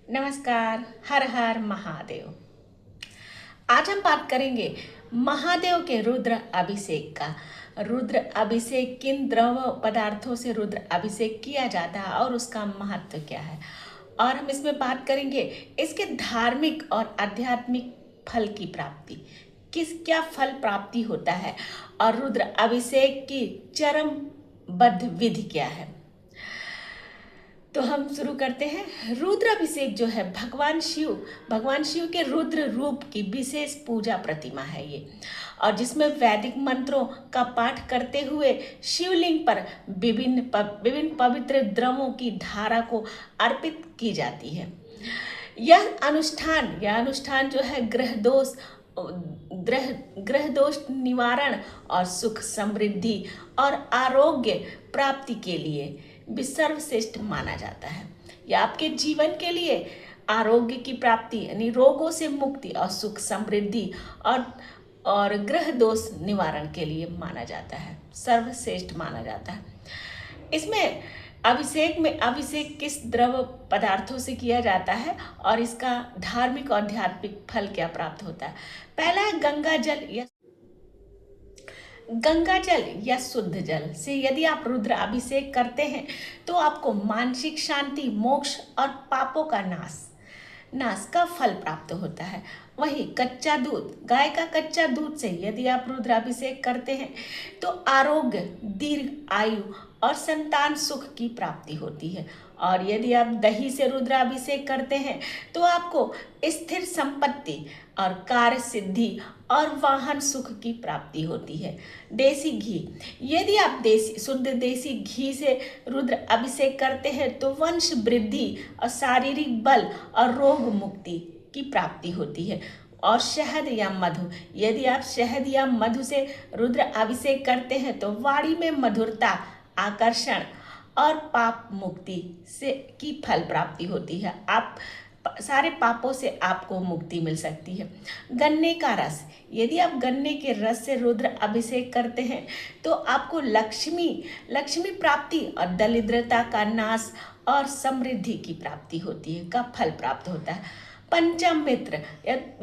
नमस्कार। हर हर महादेव। आज हम बात करेंगे महादेव के रुद्र अभिषेक का। रुद्र अभिषेक किन द्रव पदार्थों से रुद्र अभिषेक किया जाता है और उसका महत्व क्या है। और हम इसमें बात करेंगे इसके धार्मिक और आध्यात्मिक फल की प्राप्ति, क्या फल प्राप्ति होता है और रुद्र अभिषेक की चरमबद्ध विधि क्या है। तो हम शुरू करते हैं। रुद्र अभिषेक जो है भगवान शिव के रुद्र रूप की विशेष पूजा प्रतिमा है ये, और जिसमें वैदिक मंत्रों का पाठ करते हुए शिवलिंग पर विभिन्न पवित्र द्रवों की धारा को अर्पित की जाती है। यह अनुष्ठान जो है ग्रह दोष निवारण और सुख समृद्धि और आरोग्य प्राप्ति के लिए भी सर्वश्रेष्ठ माना जाता है। यह आपके जीवन के लिए आरोग्य की प्राप्ति यानी रोगों से मुक्ति और सुख समृद्धि और ग्रह दोष निवारण के लिए माना जाता है, सर्वश्रेष्ठ माना जाता है। इसमें अभिषेक किस द्रव पदार्थों से किया जाता है और इसका धार्मिक और आध्यात्मिक फल क्या प्राप्त होता है। पहला है गंगा जल या शुद्ध जल से यदि आप रुद्र अभिषेक करते हैं तो आपको मानसिक शांति, मोक्ष और पापों का नाश का फल प्राप्त होता है। वहीं गाय का कच्चा दूध से यदि आप रुद्र अभिषेक करते हैं तो आरोग्य, दीर्घ आयु और संतान सुख की प्राप्ति होती है। और यदि आप दही से रुद्र अभिषेक करते हैं तो आपको स्थिर संपत्ति और कार्य सिद्धि और वाहन सुख की प्राप्ति होती है। देसी घी, यदि आप शुद्ध देसी घी से रुद्र अभिषेक करते हैं तो वंश वृद्धि और शारीरिक बल और रोग मुक्ति की प्राप्ति होती है। और शहद या मधु, यदि आप शहद या मधु से रुद्र अभिषेक करते हैं तो वाणी में मधुरता, आकर्षण और पाप मुक्ति से की फल प्राप्ति होती है। आप सारे पापों से आपको मुक्ति मिल सकती है। गन्ने का रस, यदि आप गन्ने के रस से रुद्र अभिषेक करते हैं तो आपको लक्ष्मी प्राप्ति और दरिद्रता का नाश और समृद्धि की प्राप्ति होती है, का फल प्राप्त होता है। पंचामृत,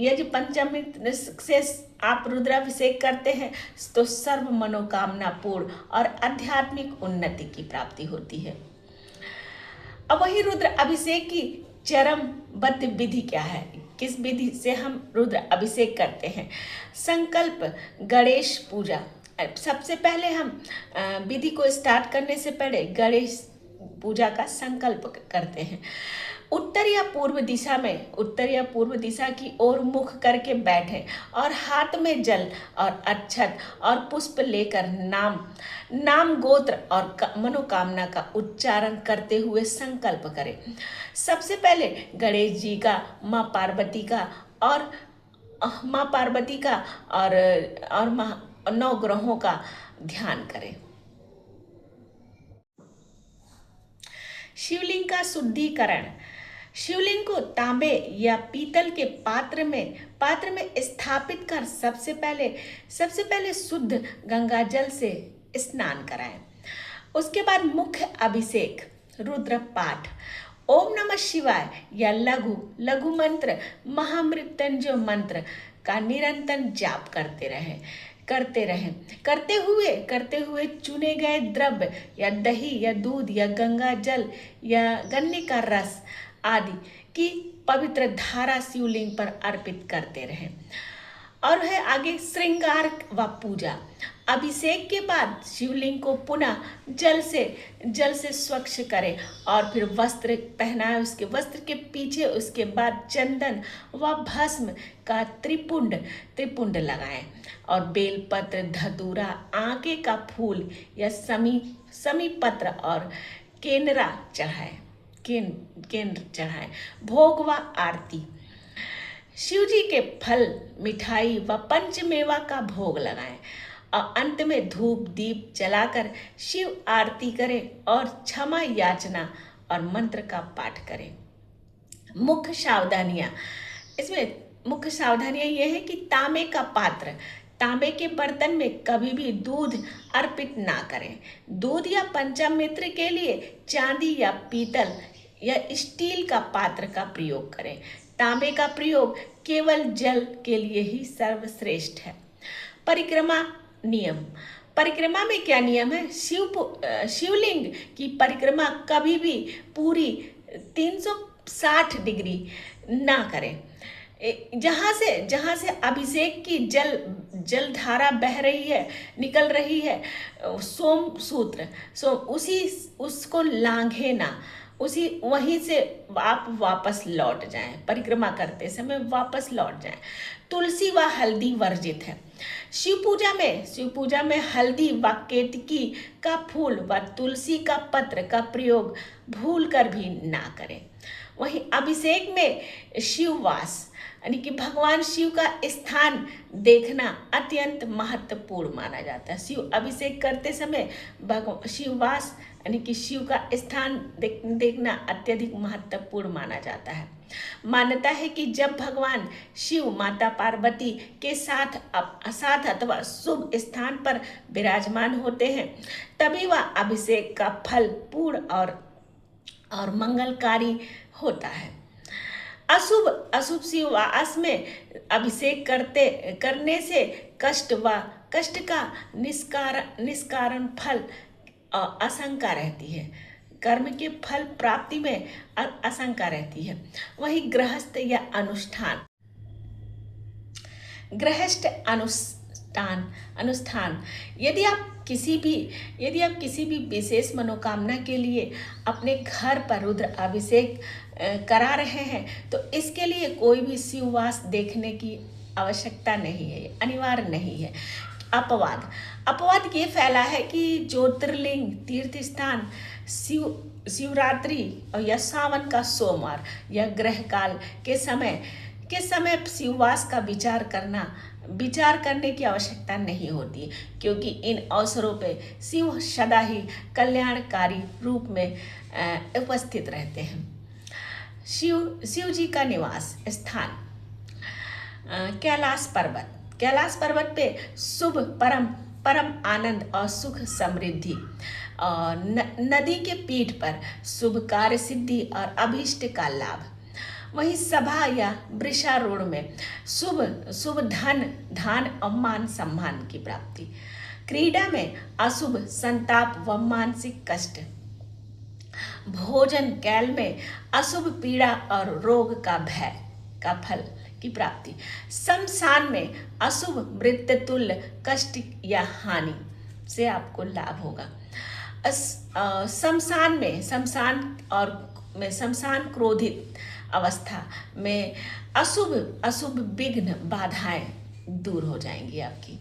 यदि पंचामृत से आप रुद्राभिषेक करते हैं तो सर्व मनोकामना पूर्ण और आध्यात्मिक उन्नति की प्राप्ति होती है। अब वही रुद्र अभिषेक की चरमबद्ध विधि क्या है, किस विधि से हम रुद्र अभिषेक करते हैं। संकल्प गणेश पूजा, सबसे पहले हम विधि को स्टार्ट करने से पहले गणेश पूजा का संकल्प करते हैं। उत्तर या पूर्व दिशा की ओर मुख करके बैठें और हाथ में जल और अक्षत और पुष्प लेकर नाम गोत्र और मनोकामना का उच्चारण करते हुए संकल्प करें। सबसे पहले गणेश जी का, माँ पार्वती का और नौ ग्रहों का ध्यान करें। शिवलिंग का शुद्धिकरण, शिवलिंग को तांबे या पीतल के पात्र में स्थापित कर सबसे पहले शुद्ध गंगा जल से स्नान कराएं। उसके बाद मुख्य अभिषेक रुद्र पाठ, ओम नमः शिवाय या लघु मंत्र, महामृत्युंजय मंत्र का निरंतर जाप करते रहें। करते हुए चुने गए द्रव्य या दही या दूध या गंगा जल या गन्ने का रस आदि की पवित्र धारा शिवलिंग पर अर्पित करते रहें। और है आगे श्रृंगार व पूजा। अभिषेक के बाद शिवलिंग को पुनः जल से स्वच्छ करें और फिर वस्त्र पहनाए। उसके वस्त्र के पीछे उसके बाद चंदन व भस्म का त्रिपुंड लगाएं और बेलपत्र, धतूरा, आके का फूल या समी पत्र और केंद्र चढ़ाएं। भोग व आरती, शिव जी के फल, मिठाई व पंचमेवा का भोग लगाएं और अंत में धूप दीप जलाकर शिव आरती करें और क्षमा याचना और मंत्र का पाठ करें। मुख्य सावधानियां, इसमें मुख्य सावधानियां ये है कि तांबे के बर्तन में कभी भी दूध अर्पित ना करें। दूध या पंचामृत के लिए चांदी या पीतल या स्टील का पात्र का प्रयोग करें। तांबे का प्रयोग केवल जल के लिए ही सर्वश्रेष्ठ है। परिक्रमा नियम। परिक्रमा में क्या नियम है? शिवलिंग की परिक्रमा कभी भी पूरी 360 डिग्री ना करें। जहाँ से अभिषेक की जल धारा बह रही है, निकल रही है, सोम सूत्र उसको लांघे ना, वहीं से आप वापस लौट जाएं। परिक्रमा करते समय वापस लौट जाएं। तुलसी व हल्दी वर्जित है। शिव पूजा में हल्दी व केतकी का फूल व तुलसी का पत्र का प्रयोग भूल कर भी ना करें। वहीं अभिषेक में शिववास यानी कि भगवान शिव का स्थान देखना अत्यंत महत्वपूर्ण माना जाता है। शिव अभिषेक करते समय शिववास यानी कि शिव का स्थान देखना अत्यधिक महत्वपूर्ण माना जाता है। मान्यता है कि जब भगवान शिव माता पार्वती के साथ अथवा शुभ स्थान पर विराजमान होते हैं, तभी वह अभिषेक का फल पूर्ण और मंगलकारी होता है। अशुभ शिववास में अभिषेक करने से कष्ट का निष्कारण फल आशंका रहती है। कर्म के फल प्राप्ति में आशंका रहती है। वही गृहस्थ अनुष्ठान यदि आप किसी भी विशेष मनोकामना के लिए अपने घर पर रुद्र अभिषेक करा रहे हैं, तो इसके लिए कोई भी शिववास देखने की आवश्यकता नहीं है, अनिवार्य नहीं है। अपवाद ये फैला है कि ज्योतिर्लिंग तीर्थ स्थान शिवरात्रि या सावन का सोमवार या ग्रह काल के समय शिववास का विचार करने की आवश्यकता नहीं होती, क्योंकि इन अवसरों पे शिव सदा ही कल्याणकारी रूप में उपस्थित रहते हैं। शिव जी का निवास स्थान कैलाश पर्वत पे शुभ परम आनंद और सुख समृद्धि और नदी के पीठ पर शुभ कार्य सिद्धि और अभीष्ट का लाभ। वहीं सभा या वृषारूढ़ में शुभ धन और मान सम्मान की प्राप्ति। क्रीड़ा में अशुभ संताप व मानसिक कष्ट। भोजन कैल में अशुभ पीड़ा और रोग का भय का फल की प्राप्ति। शमशान में अशुभ मृत्युतुल्य कष्ट या हानि से आपको लाभ होगा। शमशान क्रोधित अवस्था में अशुभ विघ्न बाधाएं दूर हो जाएंगी आपकी।